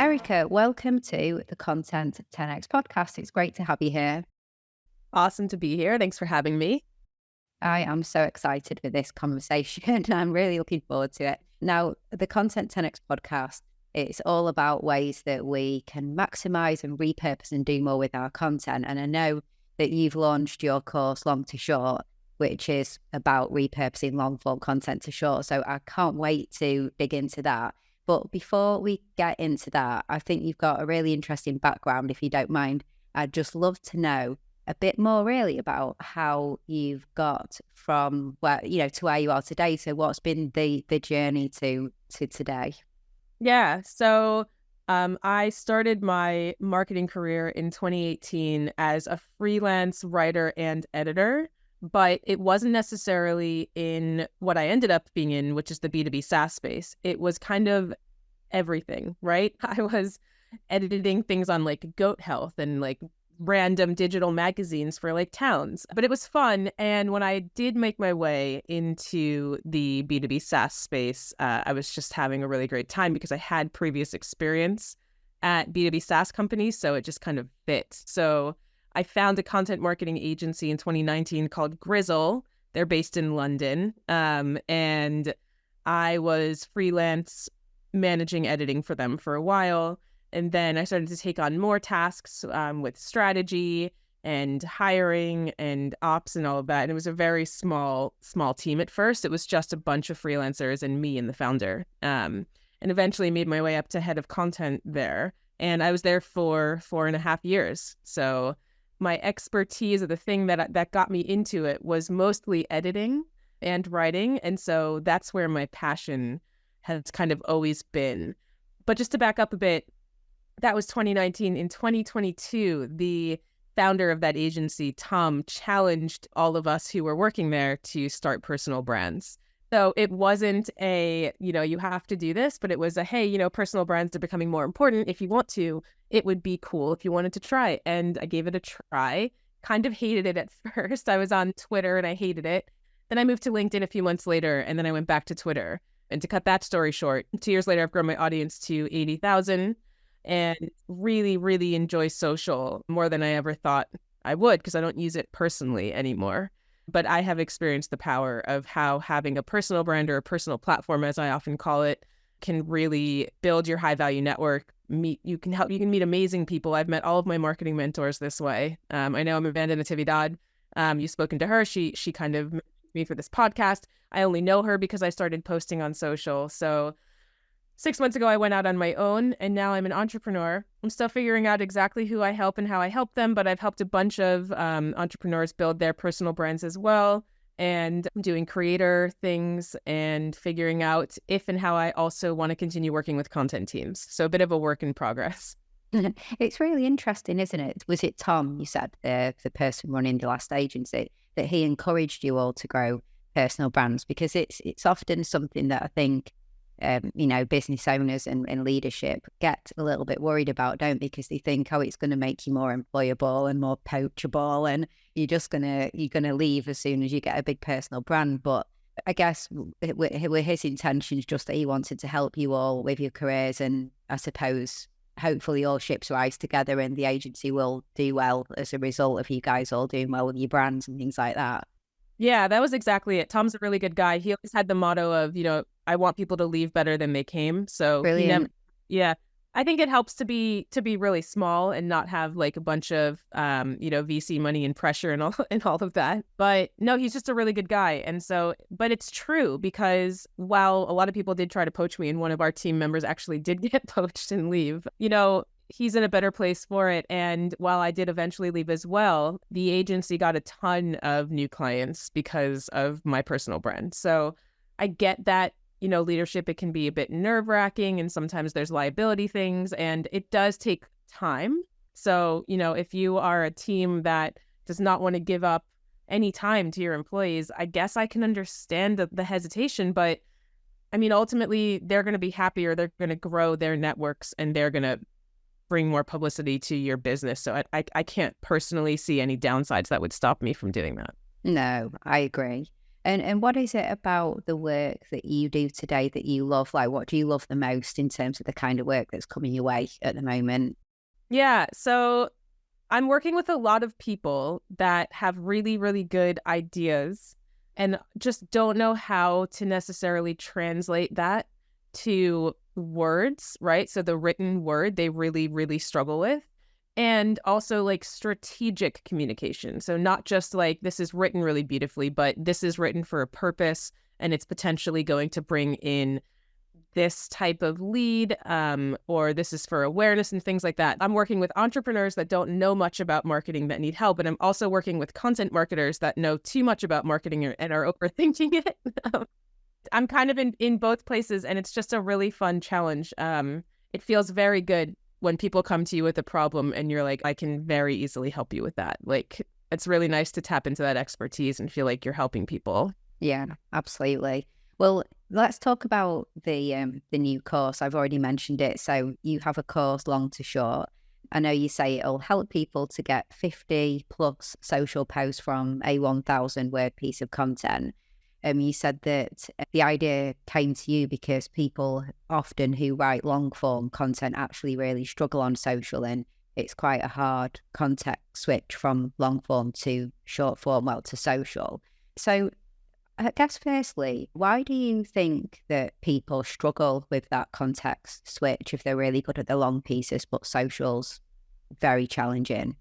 Erica, welcome to the Content 10X podcast. It's great to have you here. Awesome to be here. Thanks for having me. I am so excited for this conversation. I'm really looking forward to it. Now, the Content 10X podcast, it's all about ways that we can maximize and repurpose and do more with our content. And I know that you've launched your course, Long to Short, which is about repurposing long form content to short. So I can't wait to dig into that. But before we get into that, I think you've got a really interesting background. If you don't mind, I'd just love to know a bit more really about how you've got from where, to where you are today. So what's been the journey to today? Yeah. So I started my marketing career in 2018 as a freelance writer and editor, but it wasn't necessarily in what I ended up being in, which is the B2B SaaS space. It was kind of everything, right? I was editing things on like goat health and like random digital magazines for like towns, but it was fun. And when I did make my way into the B2B SaaS space, I was just having a really great time because I had previous experience at B2B SaaS companies. So it just kind of fit. So I found a content marketing agency in 2019 called Grizzle. They're based in London. And I was freelance managing editing for them for a while. And then I started to take on more tasks with strategy and hiring and ops and all of that. And it was a very small team at first. It was just a bunch of freelancers and me and the founder. And eventually made my way up to head of content there. And I was there for 4.5 years. So my expertise, or the thing that got me into it, was mostly editing and writing. And so that's where my passion has kind of always been. But just to back up a bit, that was 2019. In 2022, the founder of that agency, Tom, challenged all of us who were working there to start personal brands. So it wasn't a, you have to do this, but it was a, hey, personal brands are becoming more important. If you want to, it would be cool if you wanted to try. And I gave it a try, kind of hated it at first. I was on Twitter and I hated it. Then I moved to LinkedIn a few months later, and then I went back to Twitter. And to cut that story short, 2 years later, I've grown my audience to 80,000 and really, really enjoy social more than I ever thought I would, because I don't use it personally anymore. But I have experienced the power of how having a personal brand, or a personal platform, as I often call it, can really build your high value network. You can meet amazing people. I've met all of my marketing mentors this way. I know Amanda Natividad. You've spoken to her. She kind of mentioned me for this podcast. I only know her because I started posting on social. So 6 months ago, I went out on my own, and now I'm an entrepreneur. I'm still figuring out exactly who I help and how I help them, but I've helped a bunch of entrepreneurs build their personal brands as well, and I'm doing creator things and figuring out if and how I also want to continue working with content teams. So a bit of a work in progress. It's really interesting, isn't it? Was it Tom, you said, the person running the last agency, that he encouraged you all to grow personal brands? Because it's often something that I think business owners and leadership get a little bit worried about, don't they? Because they think, it's going to make you more employable and more poachable, and you're gonna leave as soon as you get a big personal brand. But I guess with his intentions, just that he wanted to help you all with your careers, and I suppose hopefully all ships rise together and the agency will do well as a result of you guys all doing well with your brands and things like that. Yeah, that was exactly it. Tom's a really good guy. He always had the motto of, I want people to leave better than they came. So Brilliant. I think it helps to be really small and not have like a bunch of VC money and pressure and all of that. But no, he's just a really good guy. And so, but it's true, because while a lot of people did try to poach me, and one of our team members actually did get poached and leave, he's in a better place for it. And while I did eventually leave as well, the agency got a ton of new clients because of my personal brand. So I get that, leadership, it can be a bit nerve-wracking, and sometimes there's liability things, and it does take time. So, if you are a team that does not want to give up any time to your employees, I guess I can understand the hesitation. But I mean, ultimately, they're going to be happier. They're going to grow their networks, and they're going to bring more publicity to your business. So I can't personally see any downsides that would stop me from doing that. No, I agree. And what is it about the work that you do today that you love? Like, what do you love the most in terms of the kind of work that's coming your way at the moment? Yeah, so I'm working with a lot of people that have really, really good ideas and just don't know how to necessarily translate that to words, right? So the written word, they really, really struggle with. And also like strategic communication. So not just like this is written really beautifully, but this is written for a purpose and it's potentially going to bring in this type of lead, or this is for awareness and things like that. I'm working with entrepreneurs that don't know much about marketing that need help. And I'm also working with content marketers that know too much about marketing and are overthinking it. I'm kind of in both places, and it's just a really fun challenge. It feels very good when people come to you with a problem and you're like, I can very easily help you with that. Like, it's really nice to tap into that expertise and feel like you're helping people. Yeah, absolutely. Well, let's talk about the new course. I've already mentioned it. So you have a course, long to short. I know you say it'll help people to get 50 plus social posts from a 1,000 word piece of content. You said that the idea came to you because people often who write long form content actually really struggle on social, and it's quite a hard context switch from long form to short form, well, to social. So I guess firstly, why do you think that people struggle with that context switch if they're really good at the long pieces, but social's very challenging?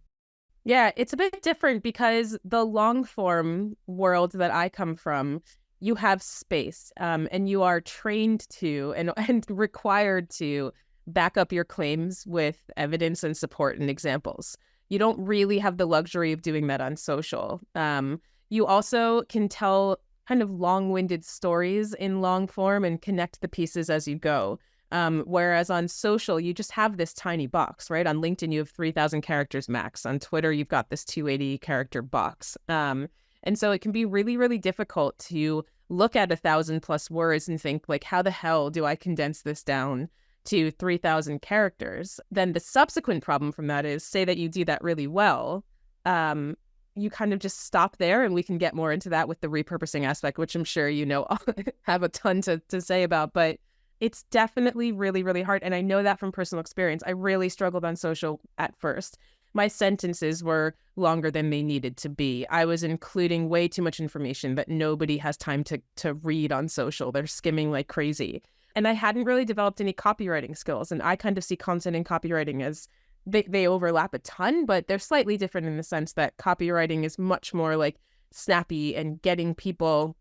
Yeah, it's a bit different because the long form world that I come from, you have space, and you are trained to and required to back up your claims with evidence and support and examples. You don't really have the luxury of doing that on social. You also can tell kind of long-winded stories in long form and connect the pieces as you go. Whereas on social, you just have this tiny box, right? On LinkedIn, you have 3,000 characters max. On Twitter, you've got this 280 character box. And so it can be really, really difficult to look at 1,000 plus words and think like, how the hell do I condense this down to 3,000 characters? Then the subsequent problem from that is, say that you do that really well, you kind of just stop there, and we can get more into that with the repurposing aspect, which I'm sure you know have a ton to say about, but it's definitely really, really hard. And I know that from personal experience. I really struggled on social at first. My sentences were longer than they needed to be. I was including way too much information that nobody has time to read on social. They're skimming like crazy. And I hadn't really developed any copywriting skills. And I kind of see content and copywriting as they overlap a ton, but they're slightly different in the sense that copywriting is much more like snappy and getting people,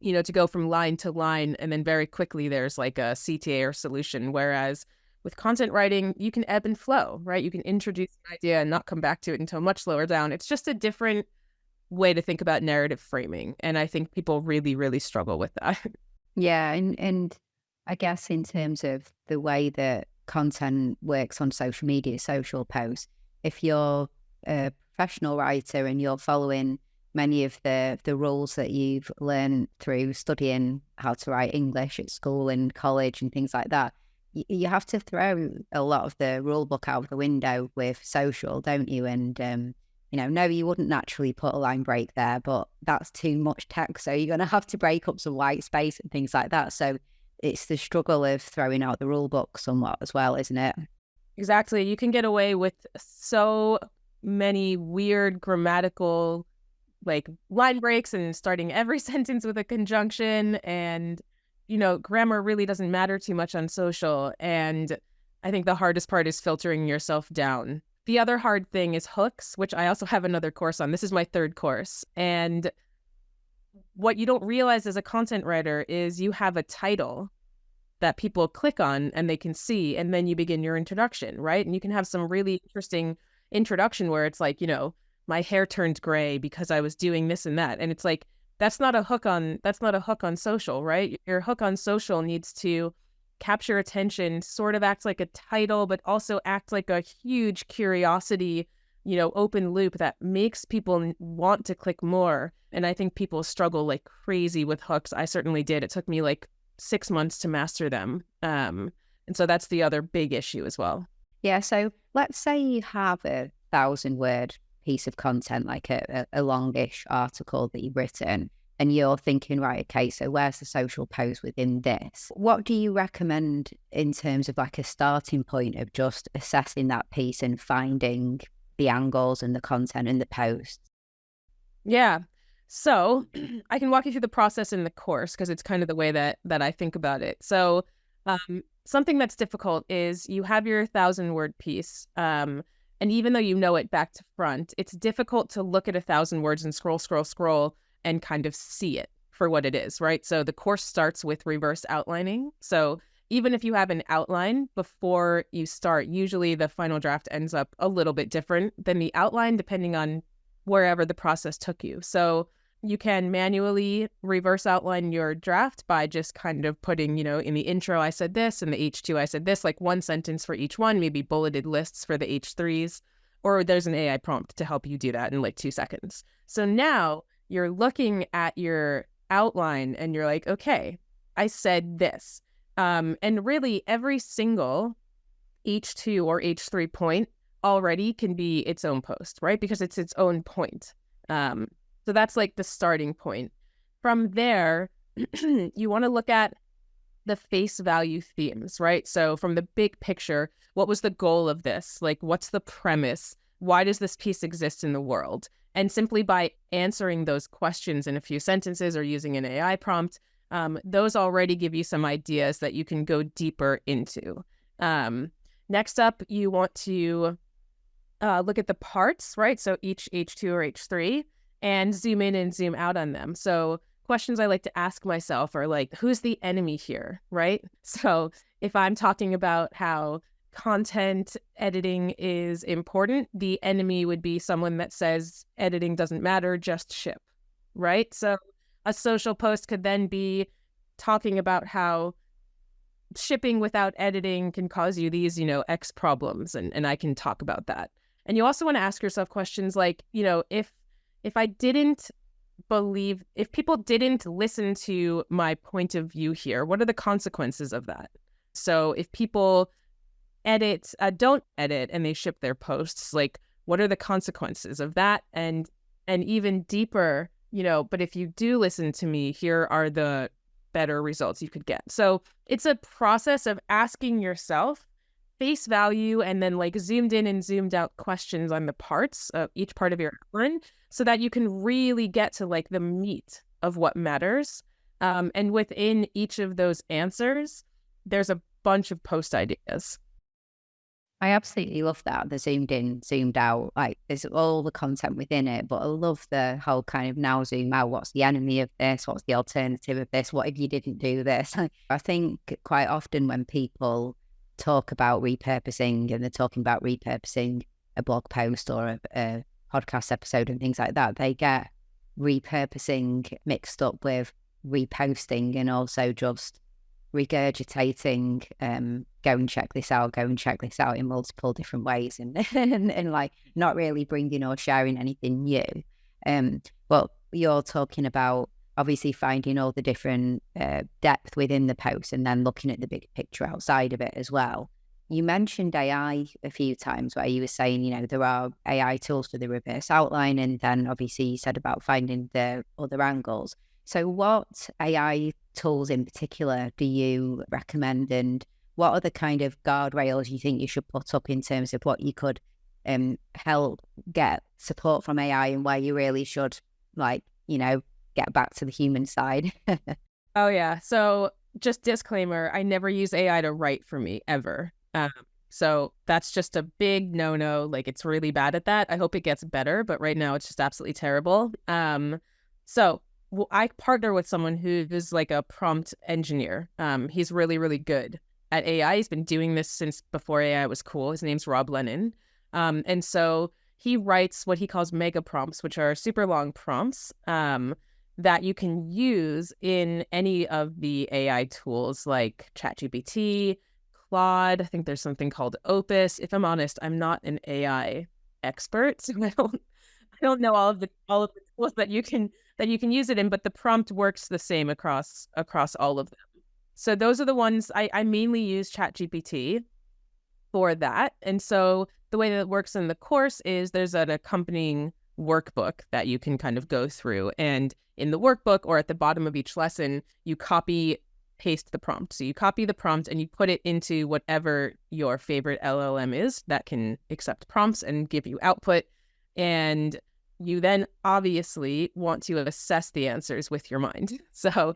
to go from line to line. And then very quickly there's like a CTA or solution. Whereas with content writing, you can ebb and flow, right? You can introduce an idea and not come back to it until much lower down. It's just a different way to think about narrative framing. And I think people really, really struggle with that. Yeah, and I guess in terms of the way that content works on social media, social posts, if you're a professional writer and you're following many of the rules that you've learned through studying how to write English at school and college and things like that, you have to throw a lot of the rule book out of the window with social, don't you? And no, you wouldn't naturally put a line break there, but that's too much text, so you're going to have to break up some white space and things like that. So it's the struggle of throwing out the rule book somewhat as well, isn't it? Exactly. You can get away with so many weird grammatical like line breaks and starting every sentence with a conjunction, and grammar really doesn't matter too much on social. And I think the hardest part is filtering yourself down. The other hard thing is hooks, which I also have another course on. This is my third course. And what you don't realize as a content writer is you have a title that people click on and they can see, and then you begin your introduction, right? And you can have some really interesting introduction where it's like, my hair turned gray because I was doing this and that. And it's like, that's not a hook on social, right? Your hook on social needs to capture attention, sort of act like a title, but also act like a huge curiosity, open loop that makes people want to click more. And I think people struggle like crazy with hooks. I certainly did. It took me like 6 months to master them. And so that's the other big issue as well. Yeah. So let's say you have 1,000 word piece of content, like a longish article that you've written, and you're thinking, right, okay, so where's the social post within this? What do you recommend in terms of like a starting point of just assessing that piece and finding the angles and the content and the posts? Yeah. So I can walk you through the process in the course because it's kind of the way that I think about it. So something that's difficult is you have your 1,000-word piece. And even though you know it back to front, it's difficult to look at 1,000 words and scroll and kind of see it for what it is, right? So the course starts with reverse outlining. So even if you have an outline before you start, usually the final draft ends up a little bit different than the outline, depending on wherever the process took you. So you can manually reverse outline your draft by just kind of putting, in the intro, I said this, and the H2, I said this, like one sentence for each one, maybe bulleted lists for the H3s, or there's an AI prompt to help you do that in like 2 seconds. So now you're looking at your outline and you're like, okay, I said this. And really every single H2 or H3 point already can be its own post, right? Because it's its own point. So that's like the starting point. From there, you want to look at the face value themes, right? So from the big picture, what was the goal of this? Like, what's the premise? Why does this piece exist in the world? And simply by answering those questions in a few sentences or using an AI prompt, those already give you some ideas that you can go deeper into. Next up, you want to look at the parts, right? So each H2 or H3, and zoom in and zoom out on them. So questions I like to ask myself are like, who's the enemy here, right? So if I'm talking about how content editing is important, the enemy would be someone that says editing doesn't matter, just ship, right? So a social post could then be talking about how shipping without editing can cause you these, X problems, and I can talk about that. And you also want to ask yourself questions like, if people didn't listen to my point of view here, what are the consequences of that? So if people don't edit and they ship their posts, like what are the consequences of that? And even deeper, but if you do listen to me, here are the better results you could get. So it's a process of asking yourself face value and then like zoomed in and zoomed out questions on the parts of each part of your outline so that you can really get to like the meat of what matters. And within each of those answers, there's a bunch of post ideas. I absolutely love that. The zoomed in, zoomed out, like there's all the content within it, but I love the whole kind of now zoom out. What's the enemy of this? What's the alternative of this? What if you didn't do this? I think quite often when people talk about repurposing and they're talking about repurposing a blog post or a podcast episode and things like that, they get repurposing mixed up with reposting and also just regurgitating go and check this out in multiple different ways and like not really bringing or sharing anything new. But you're talking about obviously finding all the different depth within the post and then looking at the big picture outside of it as well. You mentioned AI a few times where you were saying, there are AI tools for the reverse outline, and then obviously you said about finding the other angles. So what AI tools in particular do you recommend, and what are the kind of guardrails you think you should put up in terms of what you could help get support from AI and where you really should get back to the human side? Oh yeah. So just disclaimer, I never use AI to write for me ever. So that's just a big no-no. Like it's really bad at that. I hope it gets better, but right now it's just absolutely terrible. So I partner with someone who is like a prompt engineer. He's really, really good at AI. He's been doing this since before AI was cool. His name's Rob Lennon. And so he writes what he calls mega prompts, which are super long prompts that you can use in any of the AI tools like ChatGPT, Claude. I think there's something called Opus. If I'm honest, I'm not an AI expert, so I don't know all of the tools that you can use it in, but the prompt works the same across all of them. So those are the ones I mainly use ChatGPT for that. And so the way that it works in the course is there's an accompanying workbook that you can kind of go through. And in the workbook or at the bottom of each lesson, you copy paste the prompt. So you copy the prompt and you put it into whatever your favorite LLM is that can accept prompts and give you output. And you then obviously want to assess the answers with your mind. So I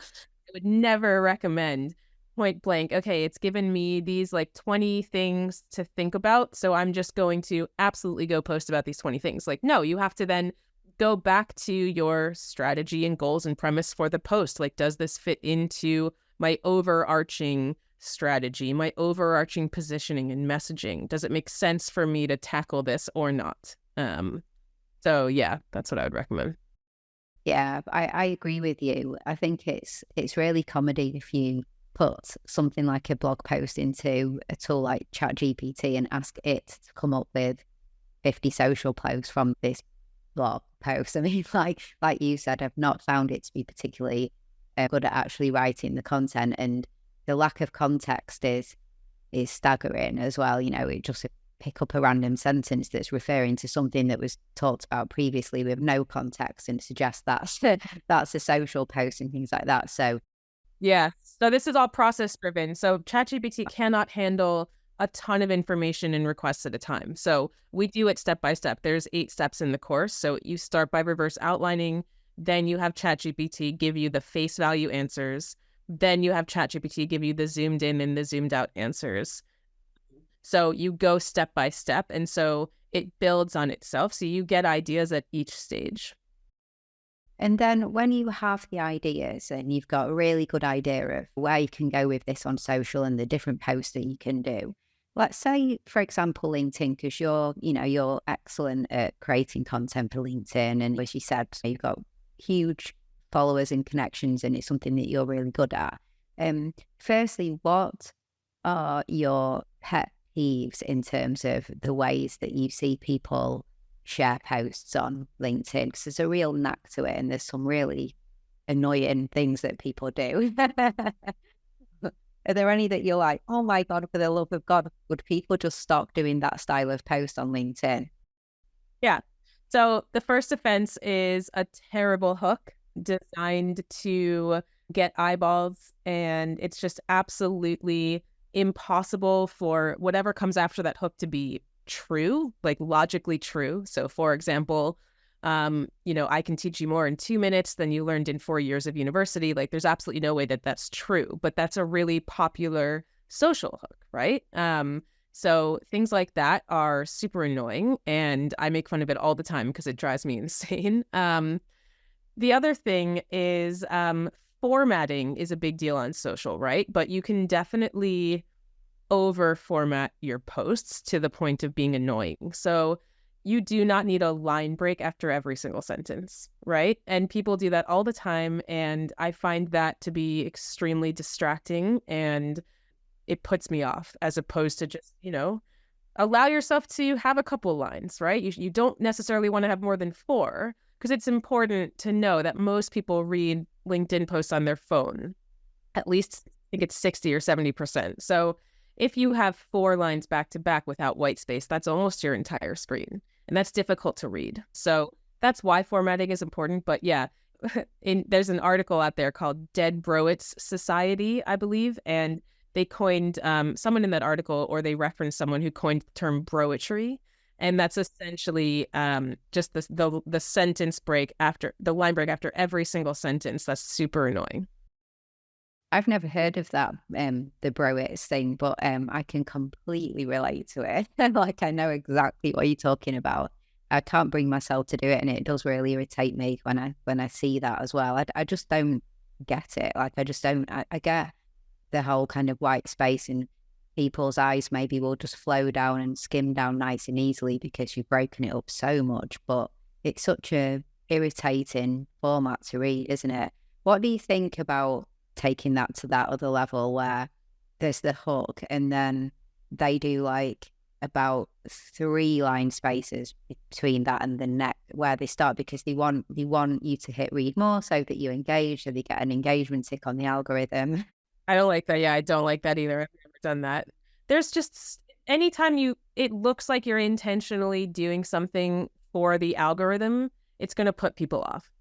would never recommend point blank, okay, it's given me these like 20 things to think about, so I'm just going to absolutely go post about these 20 things. Like, no, you have to then go back to your strategy and goals and premise for the post. Like, does this fit into my overarching strategy, my overarching positioning and messaging? Does it make sense for me to tackle this or not? So yeah, that's what I would recommend. Yeah, I agree with you. I think it's really comedy if you put something like a blog post into a tool like ChatGPT and ask it to come up with 50 social posts from this blog post. I mean, like you said, I've not found it to be particularly good at actually writing the content, and the lack of context is staggering as well. You know, it just pick up a random sentence that's referring to something that was talked about previously with no context and suggest that's a social post and things like that. So yeah. So this is all process driven. So ChatGPT cannot handle a ton of information and requests at a time. So we do it step by step. There's 8 steps in the course. So you start by reverse outlining, then you have ChatGPT give you the face value answers. Then you have ChatGPT give you the zoomed in and the zoomed out answers. So you go step by step. And so it builds on itself. So you get ideas at each stage. And then when you have the ideas and you've got a really good idea of where you can go with this on social and the different posts that you can do, let's say, for example, LinkedIn, because you're excellent at creating content for LinkedIn. And as you said, you've got huge followers and connections and it's something that you're really good at. Firstly, what are your pet peeves in terms of the ways that you see people share posts on LinkedIn? Because there's a real knack to it and there's some really annoying things that people do. Are there any that you're like, oh my God, for the love of God, would people just stop doing that style of post on LinkedIn? Yeah. So the first offense is a terrible hook designed to get eyeballs, and it's just absolutely impossible for whatever comes after that hook to be true, like logically true. So for example, I can teach you more in 2 minutes than you learned in 4 years of university. Like there's absolutely no way that that's true, but that's a really popular social hook, right? So things like that are super annoying and I make fun of it all the time because it drives me insane. The other thing is formatting is a big deal on social, right? But you can definitely over format your posts to the point of being annoying. So you do not need a line break after every single sentence, right? And people do that all the time. And I find that to be extremely distracting and it puts me off as opposed to just, allow yourself to have a couple lines, right? You don't necessarily want to have more than 4 because it's important to know that most people read LinkedIn posts on their phone. At least I think it's 60 or 70%. So if you have 4 lines back to back without white space, that's almost your entire screen. And that's difficult to read. So that's why formatting is important. But yeah, there's an article out there called Dead Broets Society, I believe. And they coined someone in that article, or they referenced someone who coined the term broetry. And that's essentially just the sentence break after the line break after every single sentence. That's super annoying. I've never heard of that, the broets thing, but I can completely relate to it. Like I know exactly what you're talking about. I can't bring myself to do it, and it does really irritate me when I see that as well. I just don't get it. Like I just don't. I get the whole kind of white space in people's eyes maybe will just flow down and skim down nice and easily because you've broken it up so much. But it's such a irritating format to read, isn't it? What do you think about taking that to that other level where there's the hook and then they do like about 3 line spaces between that and the next where they start, because they want you to hit read more so that you engage, so they get an engagement tick on the algorithm. I don't like that. Yeah, I don't like that either. I've never done that. There's just anytime it looks like you're intentionally doing something for the algorithm, it's going to put people off.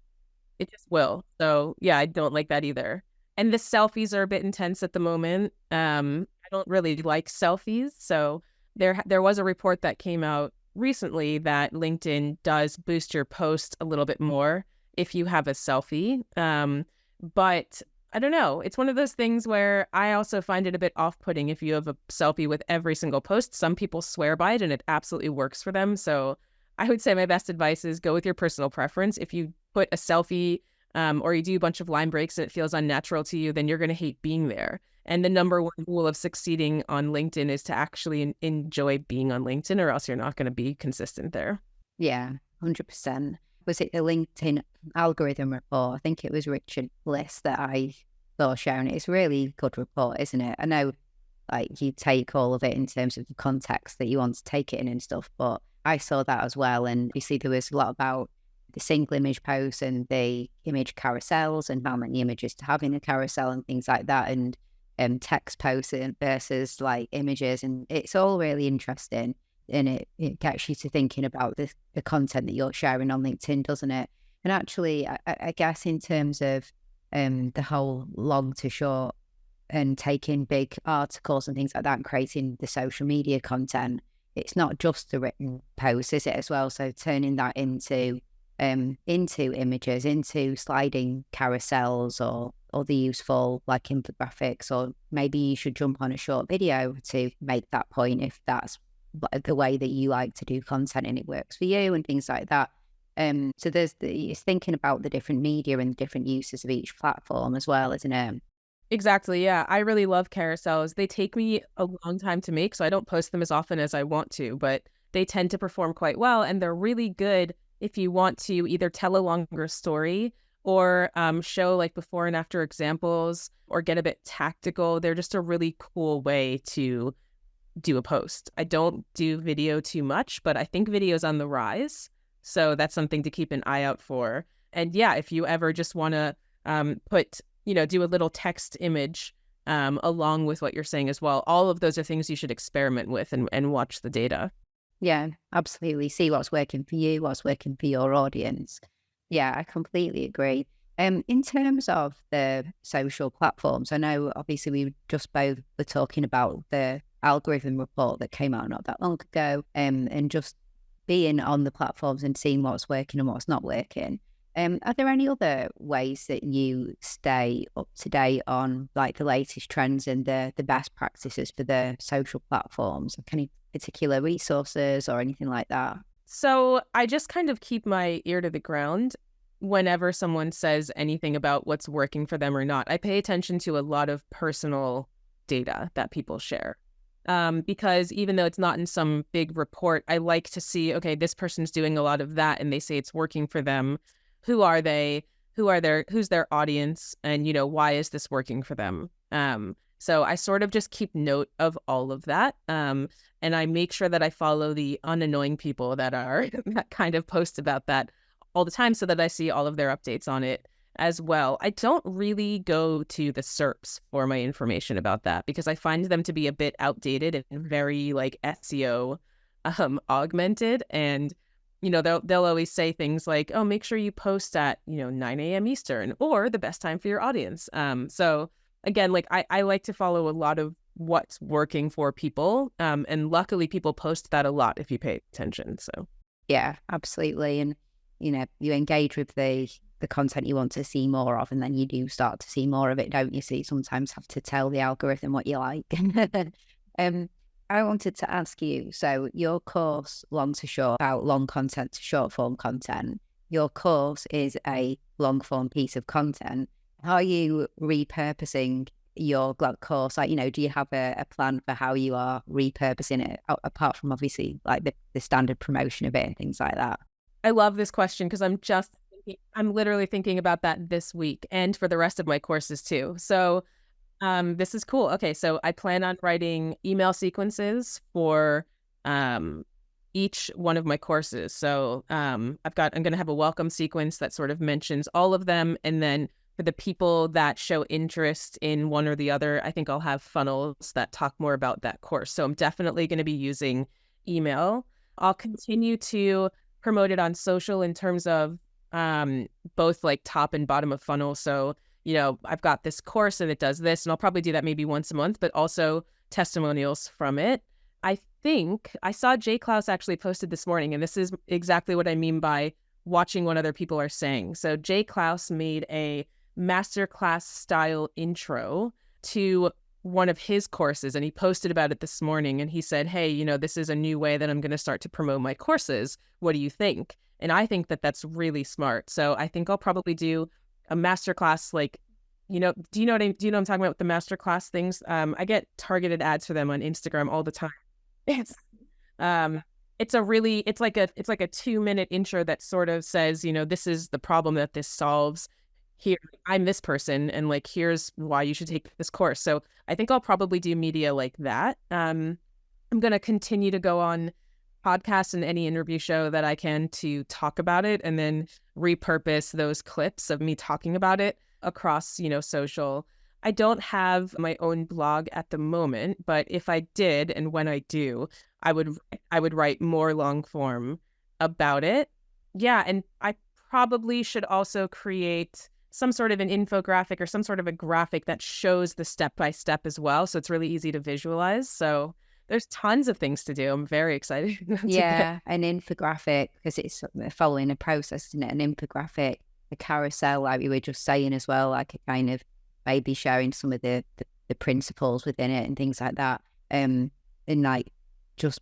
It just will. So yeah, I don't like that either. And the selfies are a bit intense at the moment. I don't really like selfies. So there was a report that came out recently that LinkedIn does boost your post a little bit more if you have a selfie. But I don't know. It's one of those things where I also find it a bit off-putting if you have a selfie with every single post. Some people swear by it and it absolutely works for them. So I would say my best advice is go with your personal preference. If you put a selfie or you do a bunch of line breaks and it feels unnatural to you, then you're going to hate being there. And the number one rule of succeeding on LinkedIn is to actually enjoy being on LinkedIn, or else you're not going to be consistent there. Yeah, 100%. Was it the LinkedIn algorithm report? I think it was Richard Bliss that I saw sharing it. It's a really good report, isn't it? I know like you take all of it in terms of the context that you want to take it in and stuff, but I saw that as well. And obviously there was a lot about the single image posts and the image carousels and how many images to have in a carousel and things like that, and text posts versus like images. And it's all really interesting. And it gets you to thinking about the content that you're sharing on LinkedIn, doesn't it? And actually, I guess in terms of the whole long to short and taking big articles and things like that and creating the social media content, it's not just the written posts, is it, as well? So turning that into images, into sliding carousels or other useful like infographics, or maybe you should jump on a short video to make that point if that's the way that you like to do content and it works for you and things like that. So it's thinking about the different media and different uses of each platform as well, isn't it? Exactly. Yeah. I really love carousels. They take me a long time to make, so I don't post them as often as I want to, but they tend to perform quite well. And they're really good if you want to either tell a longer story or show like before and after examples or get a bit tactical. They're just a really cool way to do a post. I don't do video too much, but I think video's on the rise. So that's something to keep an eye out for. And yeah, if you ever just want to do a little text image along with what you're saying as well, all of those are things you should experiment with and watch the data. Yeah, absolutely. See what's working for you, what's working for your audience. Yeah, I completely agree. In terms of the social platforms, I know obviously we just both were talking about the algorithm report that came out not that long ago, and just being on the platforms and seeing what's working and what's not working. Are there any other ways that you stay up to date on like the latest trends and the best practices for the social platforms? Any particular resources or anything like that? So I just kind of keep my ear to the ground whenever someone says anything about what's working for them or not. I pay attention to a lot of personal data that people share. Because even though it's not in some big report, I like to see, okay, this person's doing a lot of that and they say it's working for them. Who are they? Who's their audience? And, why is this working for them? So I sort of just keep note of all of that. And I make sure that I follow the unannoying people that kind of post about that all the time so that I see all of their updates on it as well. I don't really go to the SERPs for my information about that because I find them to be a bit outdated and very like SEO augmented. And, they'll always say things like, oh, make sure you post at, 9 a.m. Eastern or the best time for your audience. So again, like I like to follow a lot of what's working for people. And luckily people post that a lot if you pay attention. So yeah, absolutely. And, you engage with the content you want to see more of, and then you do start to see more of it, don't you? So you sometimes have to tell the algorithm what you like. I wanted to ask you, so your course, Long to Short, about long content to short form content, your course is a long form piece of content. How are you repurposing your course? Like, do you have a plan for how you are repurposing it, apart from obviously like the standard promotion of it and things like that? I love this question because I'm literally thinking about that this week and for the rest of my courses too. So this is cool. Okay, so I plan on writing email sequences for each one of my courses. So I'm going to have a welcome sequence that sort of mentions all of them. And then for the people that show interest in one or the other, I think I'll have funnels that talk more about that course. So I'm definitely going to be using email. I'll continue to promote it on social in terms of both like top and bottom of funnel. So, you know, I've got this course and it does this, and I'll probably do that maybe once a month, but also testimonials from it. I think I saw Jay Klaus actually posted this morning, and this is exactly what I mean by watching what other people are saying. So Jay Klaus made a masterclass style intro to one of his courses, and he posted about it this morning, and he said, hey, you know, this is a new way that I'm going to start to promote my courses. What do you think? And I think that that's really smart. So I think I'll probably do a masterclass, like, you know, do you know what I'm talking about with the masterclass things? I get targeted ads for them on Instagram all the time. It's it's like a 2-minute intro that sort of says, you know, this is the problem that this solves. Here, I'm this person, and like, here's why you should take this course. So I think I'll probably do media like that. I'm going to continue to go on podcasts and any interview show that I can to talk about it, and then repurpose those clips of me talking about it across, you know, social. I don't have my own blog at the moment, but if I did, and when I do, I would write more long form about it. Yeah, and I probably should also create some sort of an infographic or some sort of a graphic that shows the step-by-step as well, so it's really easy to visualize. So there's tons of things to do. I'm very excited. Yeah, an infographic, because it's following a process, isn't it? An infographic, a carousel, like we were just saying as well, like a kind of maybe sharing some of the principles within it and things like that. And like just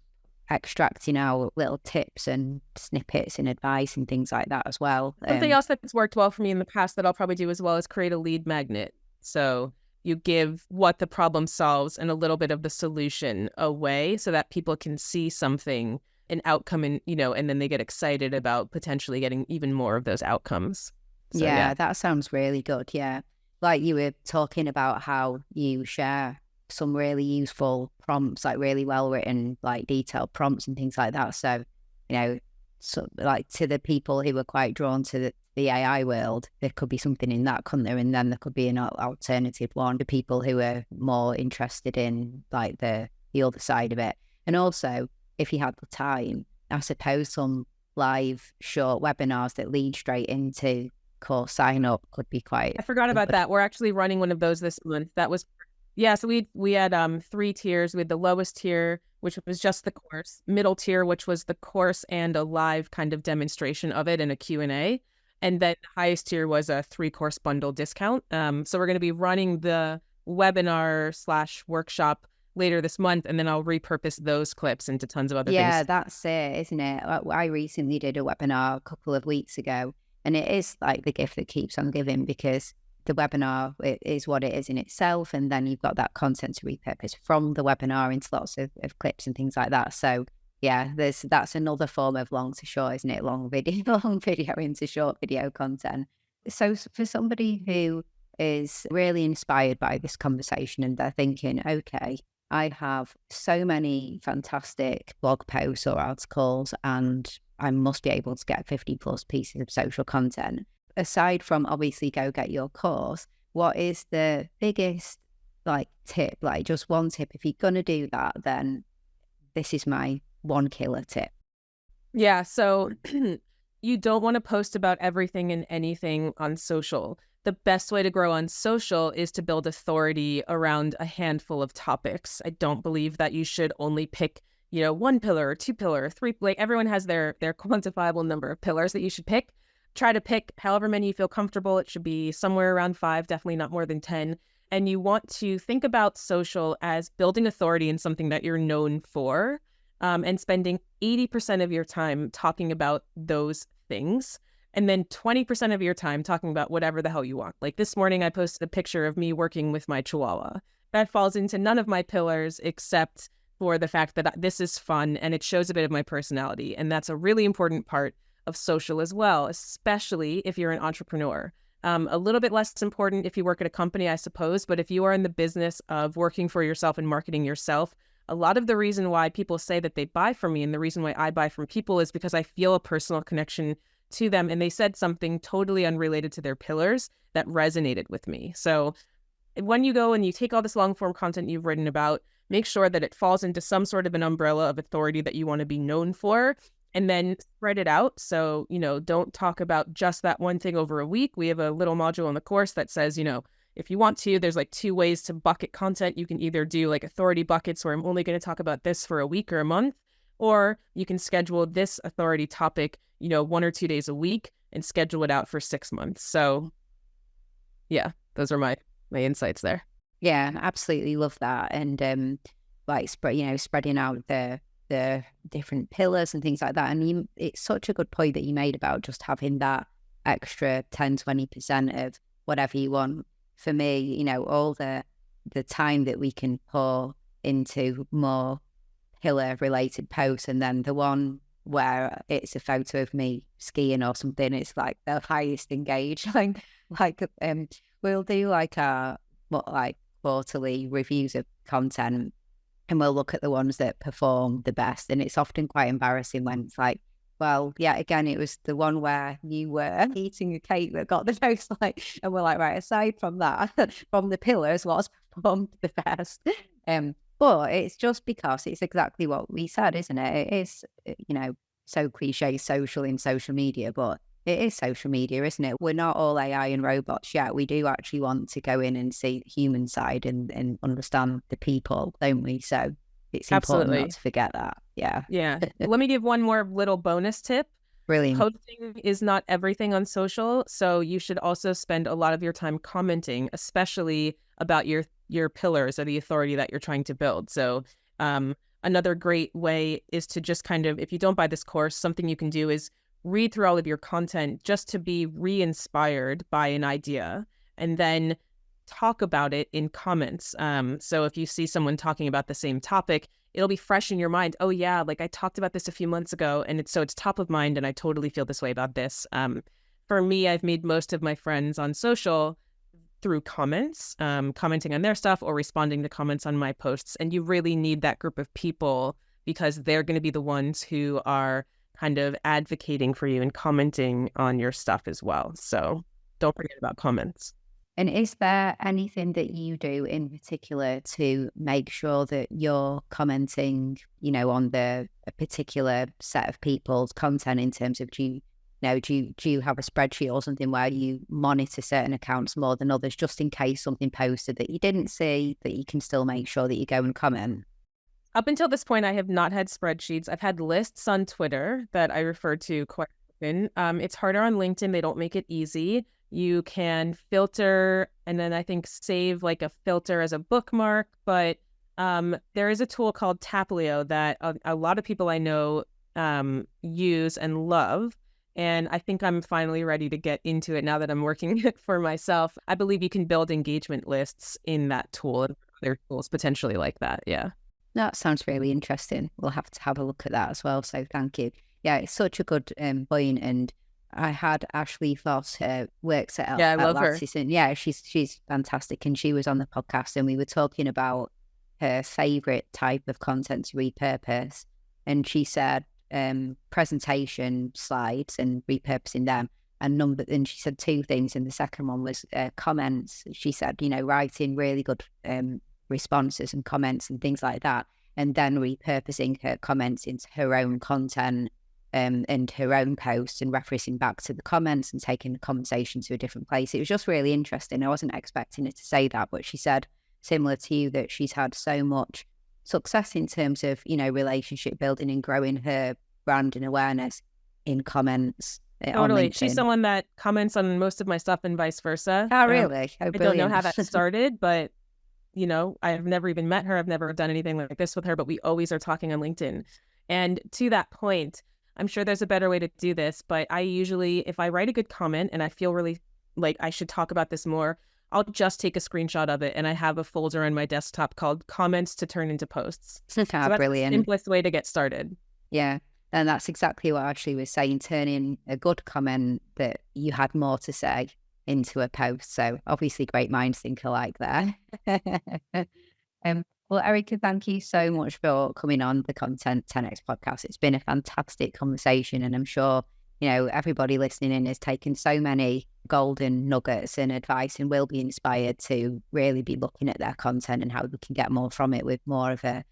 extracting out little tips and snippets and advice and things like that as well. Something else that's worked well for me in the past that I'll probably do as well is create a lead magnet. So you give what the problem solves and a little bit of the solution away so that people can see something, an outcome, and, you know, and then they get excited about potentially getting even more of those outcomes. So, yeah, that sounds really good. Yeah. Like you were talking about how you share some really useful prompts, like really well written, like detailed prompts and things like that. So, you know, so like to the people who are quite drawn to the AI world, there could be something in that, couldn't there? And then there could be an alternative one to people who are more interested in like the other side of it. And also, if you had the time, I suppose some live short webinars that lead straight into course sign up could be quite. I forgot about that. We're actually running one of those this month. That was, yeah. So we had 3 tiers. We had the lowest tier, which was just the course, middle tier, which was the course and a live kind of demonstration of it and a Q&A. And then the highest tier was a 3-course bundle discount. So we're going to be running the webinar / workshop later this month, and then I'll repurpose those clips into tons of other things. Yeah, that's it, isn't it? I recently did a webinar a couple of weeks ago, and it is like the gift that keeps on giving, because the webinar, it is what it is in itself, and then you've got that content to repurpose from the webinar into lots of clips and things like that. So yeah, that's another form of long to short, isn't it? Long video into short video content. So for somebody who is really inspired by this conversation and they're thinking, okay, I have so many fantastic blog posts or articles and I must be able to get 50 plus pieces of social content. Aside from obviously go get your course, what is the biggest like tip, like just one tip? If you're going to do that, then this is my one killer tip. Yeah. So you don't want to post about everything and anything on social. The best way to grow on social is to build authority around a handful of topics. I don't believe that you should only pick, you know, 1 pillar or 2 pillar, 3, like everyone has their quantifiable number of pillars that you should pick. Try to pick however many you feel comfortable. It should be somewhere around 5, definitely not more than 10. And you want to think about social as building authority in something that you're known for, and spending 80% of your time talking about those things. And then 20% of your time talking about whatever the hell you want. Like this morning, I posted a picture of me working with my Chihuahua. That falls into none of my pillars except for the fact that this is fun and it shows a bit of my personality. And that's a really important part of social as well, especially if you're an entrepreneur. A little bit less important if you work at a company, I suppose. But if you are in the business of working for yourself and marketing yourself, a lot of the reason why people say that they buy from me and the reason why I buy from people is because I feel a personal connection to them, and they said something totally unrelated to their pillars that resonated with me. So when you go and you take all this long form content you've written about, make sure that it falls into some sort of an umbrella of authority that you want to be known for, and then spread it out. So, don't talk about just that one thing over a week. We have a little module in the course that says, if you want to, there's like 2 ways to bucket content. You can either do like authority buckets where I'm only going to talk about this for a week or a month, or you can schedule this authority topic, 1 or 2 days a week and schedule it out for 6 months. So yeah, those are my insights there. Yeah, absolutely love that. And like spreading out the different pillars and things like that. And it's such a good point that you made about just having that extra 10-20% of whatever you want. For me, all the time that we can pour into more pillar related posts, and then the one where it's a photo of me skiing or something, it's like the highest engaged. We'll do like quarterly reviews of content, and we'll look at the ones that perform the best. And it's often quite embarrassing when it's like, well, yeah, again, it was the one where you were eating a cake that got the most and we're like, right, aside from that, from the pillars, what's performed the best? But it's just because it's exactly what we said, isn't it? It is, so cliche social in social media, but it is social media, isn't it? We're not all AI and robots yet. We do actually want to go in and see the human side and understand the people, don't we? So it's important not to forget that. Yeah. Yeah. Let me give one more little bonus tip. Brilliant. Posting is not everything on social. So you should also spend a lot of your time commenting, especially about your pillars or the authority that you're trying to build. So another great way is to just kind of, if you don't buy this course, something you can do is read through all of your content just to be re-inspired by an idea, and then talk about it in comments. So if you see someone talking about the same topic, it'll be fresh in your mind. Oh yeah, like I talked about this a few months ago, and it's top of mind, and I totally feel this way about this. For me, I've made most of my friends on social through comments, commenting on their stuff or responding to comments on my posts. And you really need that group of people, because they're going to be the ones who are kind of advocating for you and commenting on your stuff as well. So don't forget about comments. And is there anything that you do in particular to make sure that you're commenting, on a particular set of people's content, in terms of, do you have a spreadsheet or something where you monitor certain accounts more than others, just in case something posted that you didn't see, that you can still make sure that you go and comment? Up until this point, I have not had spreadsheets. I've had lists on Twitter that I refer to quite often. It's harder on LinkedIn. They don't make it easy. You can filter, and then I think save like a filter as a bookmark. But there is a tool called Taplio that a lot of people I know use and love. And I think I'm finally ready to get into it now that I'm working it for myself. I believe you can build engagement lists in that tool, and other tools potentially like that. Yeah. That sounds really interesting. We'll have to have a look at that as well. So thank you. Yeah, it's such a good point. And I had Ashley Foss, works at I love her. And yeah, she's fantastic. And she was on the podcast, and we were talking about her favorite type of content to repurpose. And she said presentation slides and repurposing them. And she said 2 things. And the second one was comments. She said, writing really good responses and comments and things like that, and then repurposing her comments into her own content and her own posts, and referencing back to the comments and taking the conversation to a different place. It was just really interesting. I wasn't expecting her to say that, but she said, similar to you, that she's had so much success in terms of, relationship building and growing her brand and awareness in comments. Totally. She's someone that comments on most of my stuff and vice versa. Oh, really? I don't know how that started, but I've never even met her. I've never done anything like this with her, but we always are talking on LinkedIn. And to that point, I'm sure there's a better way to do this, but I usually, if I write a good comment and I feel really like I should talk about this more, I'll just take a screenshot of it, and I have a folder on my desktop called comments to turn into posts. So that's brilliant. the simplest way to get started. Yeah. And that's exactly what Ashley was saying, turning a good comment that you had more to say into a post. So obviously great minds think alike there. Well, Erica, thank you so much for coming on the Content 10X podcast. It's been a fantastic conversation, and I'm sure, everybody listening in has taken so many golden nuggets and advice, and will be inspired to really be looking at their content and how we can get more from it, with more of a,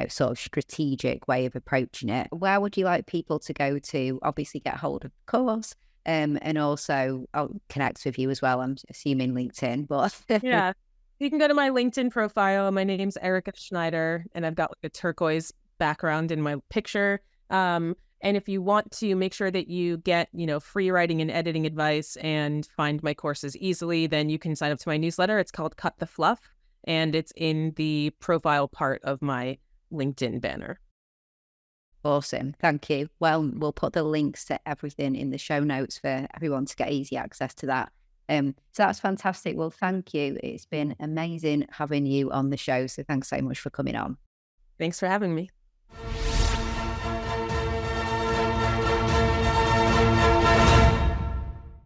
sort of strategic way of approaching it. Where would you like people to go to obviously get hold of the course? And also I'll connect with you as well. I'm assuming LinkedIn, but Yeah. You can go to my LinkedIn profile. My name's Erica Schneider, and I've got like a turquoise background in my picture. And if you want to make sure that you get, free writing and editing advice and find my courses easily, then you can sign up to my newsletter. It's called Cut the Fluff, and it's in the profile part of my LinkedIn banner. Awesome. Thank you. Well, we'll put the links to everything in the show notes for everyone to get easy access to that. So that's fantastic. Well, thank you. It's been amazing having you on the show. So thanks so much for coming on. Thanks for having me.